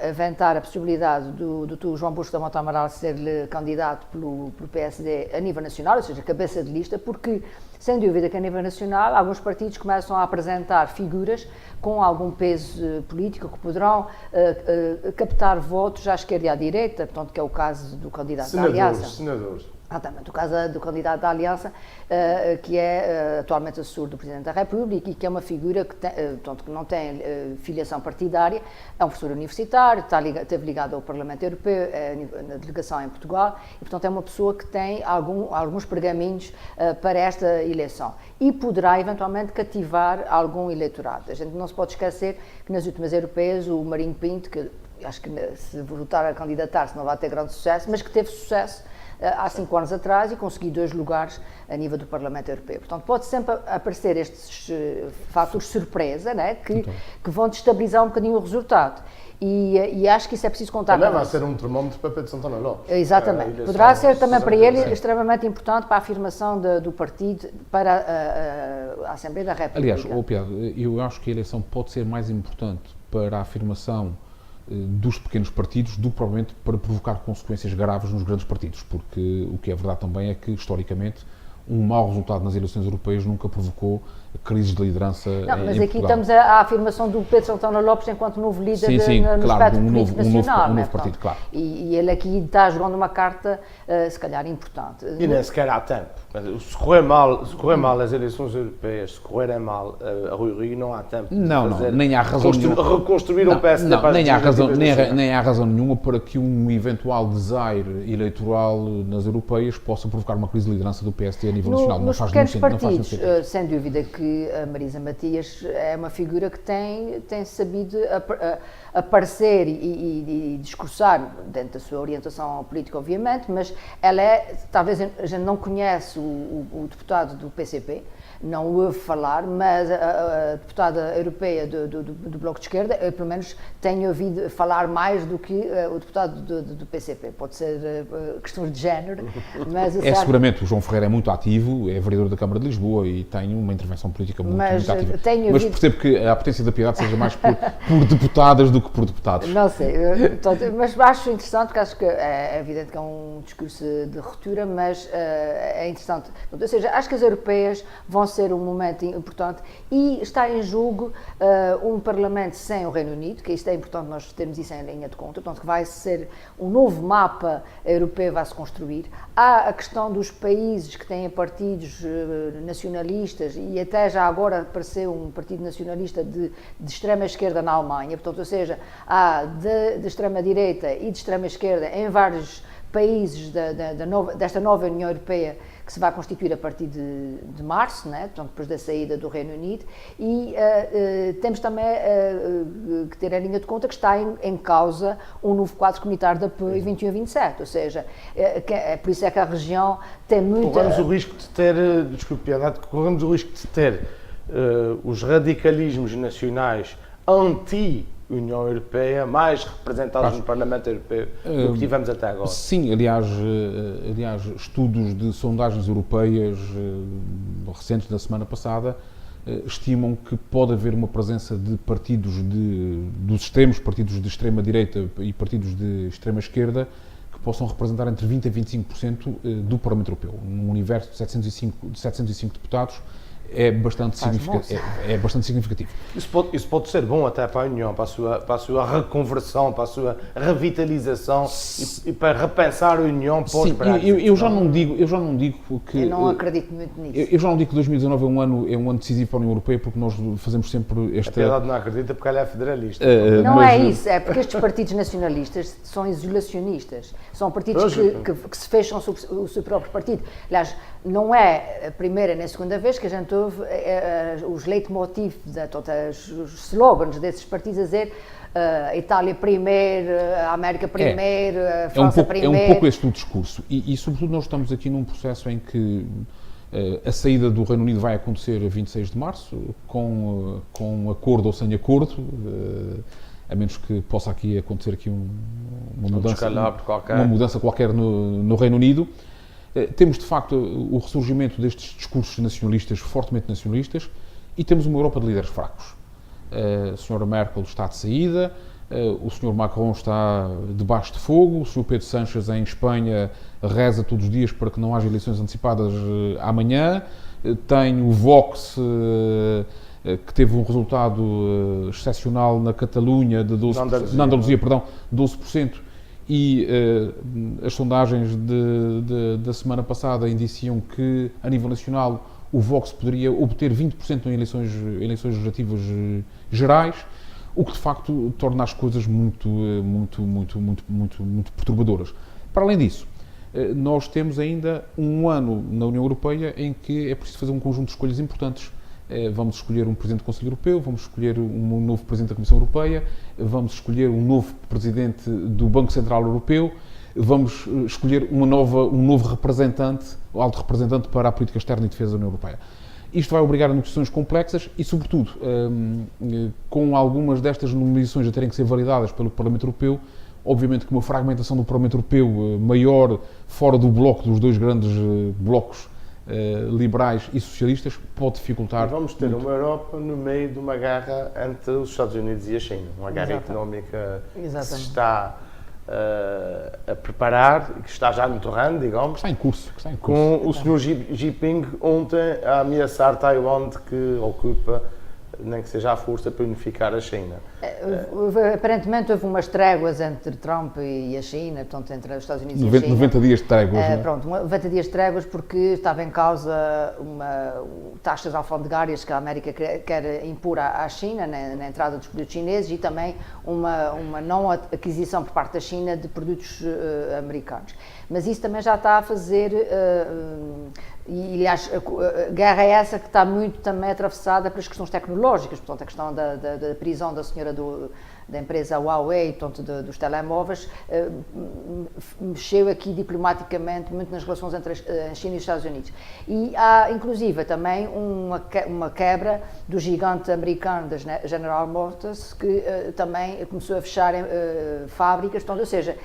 aventar a possibilidade do Dr. João Bosco da Mota Amaral ser candidato pelo PSD a nível nacional, ou seja, cabeça de lista, porque, sem dúvida que a nível nacional, alguns partidos começam a apresentar figuras com algum peso político que poderão captar votos à esquerda e à direita, portanto, que é o caso do candidato da Aliança. Senadores. Exatamente, o caso do candidato da Aliança, que é atualmente assessor do Presidente da República e que é uma figura que não tem filiação partidária, é um professor universitário, esteve ligado ao Parlamento Europeu, na delegação em Portugal, e portanto é uma pessoa que tem alguns pergaminhos para esta eleição e poderá eventualmente cativar algum eleitorado. A gente não se pode esquecer que nas últimas europeias o Marinho Pinto, que acho que se voltar a candidatar-se não vai ter grande sucesso, mas que teve sucesso há 5 anos atrás e consegui 2 lugares a nível do Parlamento Europeu. Portanto, pode sempre aparecer estes fatores surpresa, né, que vão destabilizar um bocadinho o resultado. E acho que isso é preciso contar também com vai isso. ser um termómetro para Pedro Santana Lopes. Exatamente. Poderá ser também para ele extremamente importante para a afirmação do partido para a Assembleia da República. Aliás, Pedro, eu acho que a eleição pode ser mais importante para a afirmação dos pequenos partidos do que provavelmente para provocar consequências graves nos grandes partidos, porque o que é verdade também é que, historicamente, um mau resultado nas eleições europeias nunca provocou crises de liderança Não, mas em aqui Portugal. estamos à afirmação do Pedro Santana Lopes enquanto novo líder no claro, espectro político nacional. um né? novo partido, claro. E ele aqui está jogando uma carta, se calhar, importante. E nem sequer há tempo. Se correr mal as eleições europeias, se correrem mal a Rui Rio, não há tempo. Não, nem há razão nenhuma. Reconstruir um PSD para as nem há razão nenhuma para que um eventual desaire eleitoral nas europeias possa provocar uma crise de liderança do PSD a nível nacional. Nos pequenos partidos, sem dúvida que a Marisa Matias é uma figura que tem sabido aparecer e discursar dentro da sua orientação política, obviamente, mas ela talvez a gente não conhece o deputado do PCP, não o ouve falar, mas a deputada europeia do Bloco de Esquerda, eu, pelo menos, tenho ouvido falar mais do que o deputado do PCP. Pode ser questões de género, mas... Seguramente, o João Ferreira é muito ativo, é vereador da Câmara de Lisboa e tem uma intervenção política muito ativa. Mas percebo que a potência da piedade seja mais por deputadas do que por deputados. Não sei, mas acho interessante, porque acho que é evidente que é um discurso de ruptura, mas é interessante. Ou seja, acho que as europeias vão ser um momento importante e está em jogo um Parlamento sem o Reino Unido, que isto é importante nós termos isso em linha de conta, portanto que vai ser um novo mapa europeu, vai se construir. Há a questão dos países que têm partidos nacionalistas e até já agora apareceu um partido nacionalista de extrema esquerda na Alemanha, portanto, ou seja, há de extrema direita e de extrema esquerda em vários países desta nova União Europeia que se vai constituir a partir de março, né? Portanto, depois da saída do Reino Unido, e temos também que ter em linha de conta que está em causa um novo quadro comunitário de apoio 21-27, ou seja, por isso é que a região tem muito... Corremos o risco de ter, desculpe, Piedade, corremos o risco de ter os radicalismos nacionais anti-União Europeia mais representados no Parlamento Europeu do que tivemos até agora. Sim, aliás, estudos de sondagens europeias recentes da semana passada estimam que pode haver uma presença de partidos dos extremos, partidos de extrema-direita e partidos de extrema-esquerda que possam representar entre 20% a 25% do Parlamento Europeu. Num universo de 705 deputados, é bastante significativo. Isso pode ser bom até para a União, para a sua reconversão, para a sua revitalização e para repensar a União pós-Brexit. Eu já não digo que... Eu não acredito muito nisso. Eu já não digo que 2019 é um ano decisivo para a União Europeia, porque nós fazemos sempre esta... A Piedade não acredita porque ela é federalista. Não é isso, é porque estes partidos nacionalistas são isolacionistas. São partidos que se fecham sobre o seu próprio partido. Aliás, não é a primeira nem a segunda vez que a gente ouve os leitmotiv, os slogans desses partidos a dizer a Itália primeiro, a América primeiro, a França primeiro. É um pouco este o discurso. E sobretudo, nós estamos aqui num processo em que a saída do Reino Unido vai acontecer a 26 de março, com acordo ou sem acordo, a menos que possa acontecer uma mudança qualquer no Reino Unido. Temos, de facto, o ressurgimento destes discursos nacionalistas, fortemente nacionalistas, e temos uma Europa de líderes fracos. A senhora Merkel está de saída, o senhor Macron está debaixo de fogo, o senhor Pedro Sánchez, em Espanha, reza todos os dias para que não haja eleições antecipadas amanhã. Tem o Vox, que teve um resultado excepcional na Catalunha, na Andaluzia, 12%. E as sondagens da semana passada indiciam que, a nível nacional, o Vox poderia obter 20% em eleições legislativas gerais, o que de facto torna as coisas muito perturbadoras. Para além disso, nós temos ainda um ano na União Europeia em que é preciso fazer um conjunto de escolhas importantes. Vamos escolher um Presidente do Conselho Europeu, vamos escolher um novo Presidente da Comissão Europeia, vamos escolher um novo Presidente do Banco Central Europeu, vamos escolher um novo representante, alto representante para a política externa e defesa da União Europeia. Isto vai obrigar a negociações complexas e, sobretudo, com algumas destas nomeações a terem que ser validadas pelo Parlamento Europeu, obviamente que uma fragmentação do Parlamento Europeu maior fora do bloco dos dois grandes blocos liberais e socialistas pode dificultar. E vamos ter uma Europa no meio de uma guerra entre os Estados Unidos e a China, uma guerra económica que se está a preparar, que está já no terreno, digamos, Que está em curso. com o Sr. Xi Jinping ontem a ameaçar Taiwan de que ocupa, nem que seja à força, para unificar a China. Aparentemente houve umas tréguas entre Trump e a China, portanto, entre os Estados Unidos e a 90, China. 90 dias de tréguas, não é? Pronto, 90 dias de tréguas porque estava em causa taxas alfandegárias que a América quer impor à China na entrada dos produtos chineses e também uma não aquisição por parte da China de produtos americanos. Mas isso também já está a fazer, e aliás, a guerra é essa que está muito também atravessada pelas questões tecnológicas, portanto, a questão da prisão da senhora da empresa Huawei, portanto, dos telemóveis, mexeu aqui diplomaticamente muito nas relações entre a China e os Estados Unidos. E há, inclusive, também uma quebra do gigante americano da General Motors, que também começou a fechar fábricas, portanto, ou seja,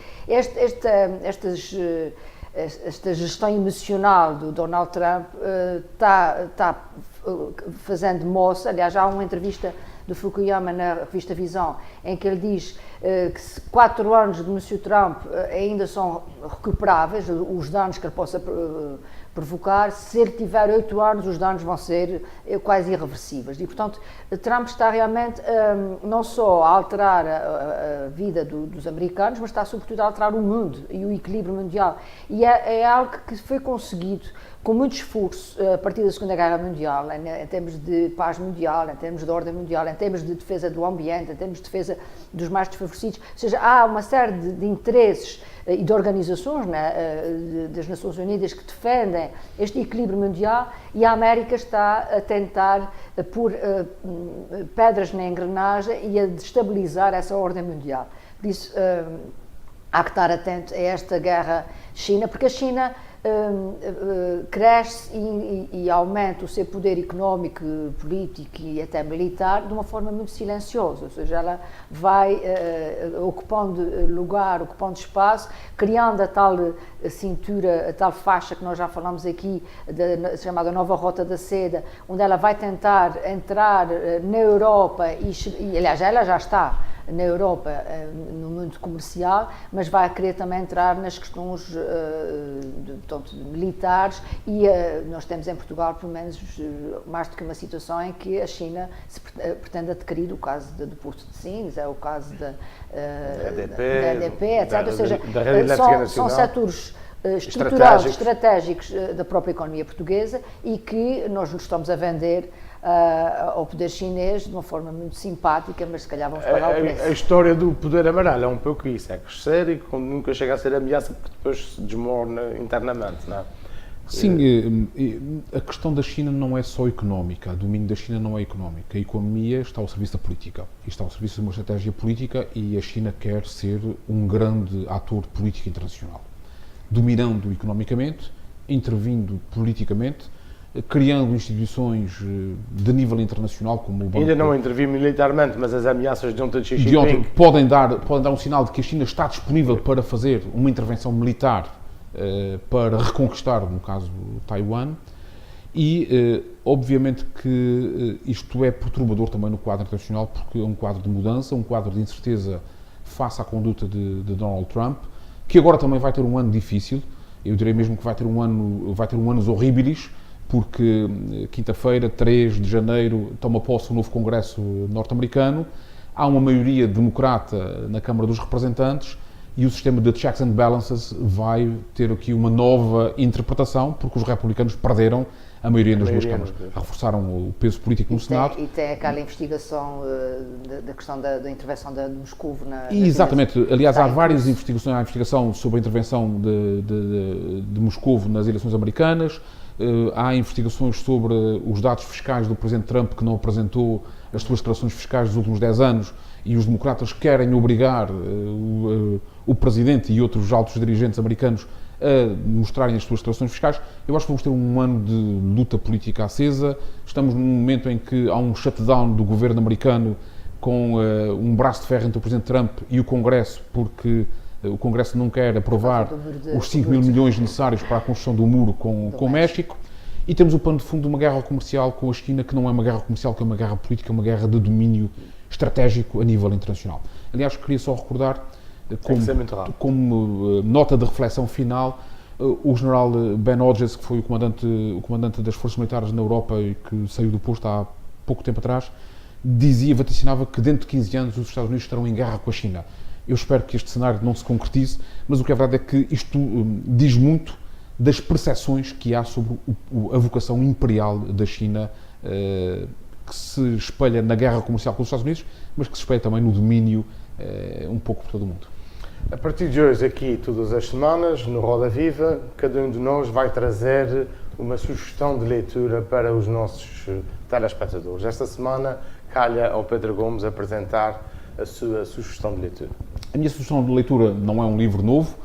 esta gestão emocional do Donald Trump está fazendo moça. Aliás, há uma entrevista do Fukuyama na revista Visão, em que ele diz que 4 anos de Mr. Trump ainda são recuperáveis, os danos que ele possa provocar. Se ele tiver 8 anos, os danos vão ser quase irreversíveis. E, portanto, Trump está realmente não só a alterar a vida dos americanos, mas está, sobretudo, a alterar o mundo e o equilíbrio mundial. E é algo que foi conseguido com muito esforço a partir da Segunda Guerra Mundial, em termos de paz mundial, em termos de ordem mundial, em termos de defesa do ambiente, em termos de defesa dos mais desfavorecidos. Ou seja, há uma série de interesses e de organizações, né, das Nações Unidas, que defendem este equilíbrio mundial, e a América está a tentar pôr pedras na engrenagem e a destabilizar essa ordem mundial. Por isso, há que estar atento a esta guerra China, porque a China cresce e aumenta o seu poder económico, político e até militar de uma forma muito silenciosa, ou seja, ela vai ocupando lugar, ocupando espaço, criando a tal cintura, a tal faixa que nós já falamos aqui, chamada Nova Rota da Seda, onde ela vai tentar entrar na Europa e aliás, ela já está na Europa, no mundo comercial, mas vai querer também entrar nas questões militares e nós temos em Portugal, pelo menos, mais do que uma situação em que a China se pretende adquirir, o caso do Porto de Sines, é o caso da EDP, etc. Ou seja, são setores estratégicos da própria economia portuguesa e que nós nos estamos a vender ao poder chinês de uma forma muito simpática, mas se calhar vamos pagar o preço. A história do poder amarelo é um pouco isso, é crescer e quando nunca chega a ser ameaça, porque depois se desmorna internamente, não é? Sim, a questão da China não é só económica, o domínio da China não é económica, a economia está ao serviço da política, está ao serviço de uma estratégia política e a China quer ser um grande ator político internacional, dominando economicamente, intervindo politicamente, criando instituições de nível internacional como o Banco... Ainda não interviu militarmente, mas as ameaças de ontem de Xi Jinping... podem dar um sinal de que a China está disponível para fazer uma intervenção militar para reconquistar, no caso, Taiwan, e obviamente que isto é perturbador também no quadro internacional, porque é um quadro de mudança, um quadro de incerteza face à conduta de Donald Trump, que agora também vai ter um ano difícil, eu direi mesmo que vai ter um anos horríbilis, porque quinta-feira, 3 de janeiro, toma posse o novo Congresso norte-americano, há uma maioria democrata na Câmara dos Representantes e o sistema de checks and balances vai ter aqui uma nova interpretação, porque os republicanos perderam a maioria nas duas câmaras, reforçaram o peso político no Senado. E tem aquela investigação da questão da intervenção de Moscou na... Exatamente, aliás, há várias investigações, há a investigação sobre a intervenção de Moscou nas eleições americanas, há investigações sobre os dados fiscais do Presidente Trump, que não apresentou as suas declarações fiscais dos últimos 10 anos, e os democratas querem obrigar o Presidente e outros altos dirigentes americanos a mostrarem as suas declarações fiscais. Eu acho que vamos ter um ano de luta política acesa. Estamos num momento em que há um shutdown do governo americano com um braço de ferro entre o Presidente Trump e o Congresso, porque o Congresso não quer aprovar os 5 mil milhões necessários para a construção do muro com o México. E temos o pano de fundo de uma guerra comercial com a China, que não é uma guerra comercial, que é uma guerra política, é uma guerra de domínio estratégico a nível internacional. Aliás, queria só recordar como nota de reflexão final, o general Ben Hodges, que foi o comandante das forças militares na Europa e que saiu do posto há pouco tempo atrás, vaticinava que dentro de 15 anos os Estados Unidos estarão em guerra com a China. Eu espero que este cenário não se concretize, mas o que é verdade é que isto diz muito das percepções que há sobre a vocação imperial da China, que se espelha na guerra comercial com os Estados Unidos, mas que se espelha também no domínio um pouco por todo o mundo. A partir de hoje, aqui, todas as semanas, no Roda Viva, cada um de nós vai trazer uma sugestão de leitura para os nossos telespectadores. Esta semana, calha ao Pedro Gomes apresentar a sua sugestão de leitura. A minha sugestão de leitura não é um livro novo.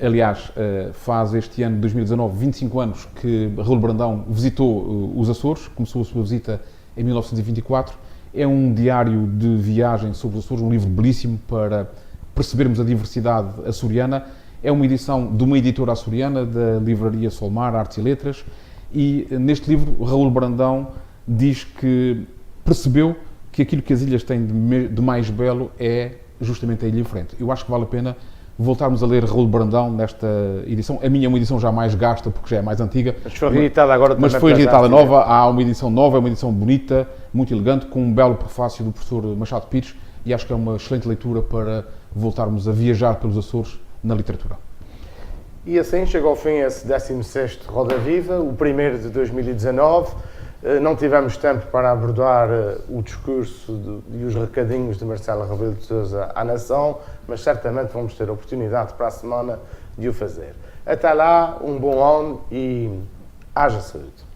Aliás, faz este ano de 2019 25 anos que Raul Brandão visitou os Açores, começou a sua visita em 1924. É um diário de viagem sobre os Açores, um livro belíssimo para percebermos a diversidade açoriana. É uma edição de uma editora açoriana, da livraria Solmar, Artes e Letras, e neste livro Raul Brandão diz que percebeu que aquilo que as ilhas têm de mais belo é justamente a ilha em frente. Eu acho que vale a pena voltarmos a ler Raul Brandão nesta edição. A minha é uma edição já mais gasta, porque já é mais antiga. Mas foi reeditada agora também. Mas foi reeditada nova. Há uma edição nova, é uma edição bonita, muito elegante, com um belo prefácio do professor Machado Pires, e acho que é uma excelente leitura para voltarmos a viajar pelos Açores na literatura. E assim chega ao fim esse 16º Roda Viva, o primeiro de 2019. Não tivemos tempo para abordar o discurso e os recadinhos de Marcelo Rebelo de Sousa à nação, mas certamente vamos ter a oportunidade para a semana de o fazer. Até lá, um bom ano e haja saúde.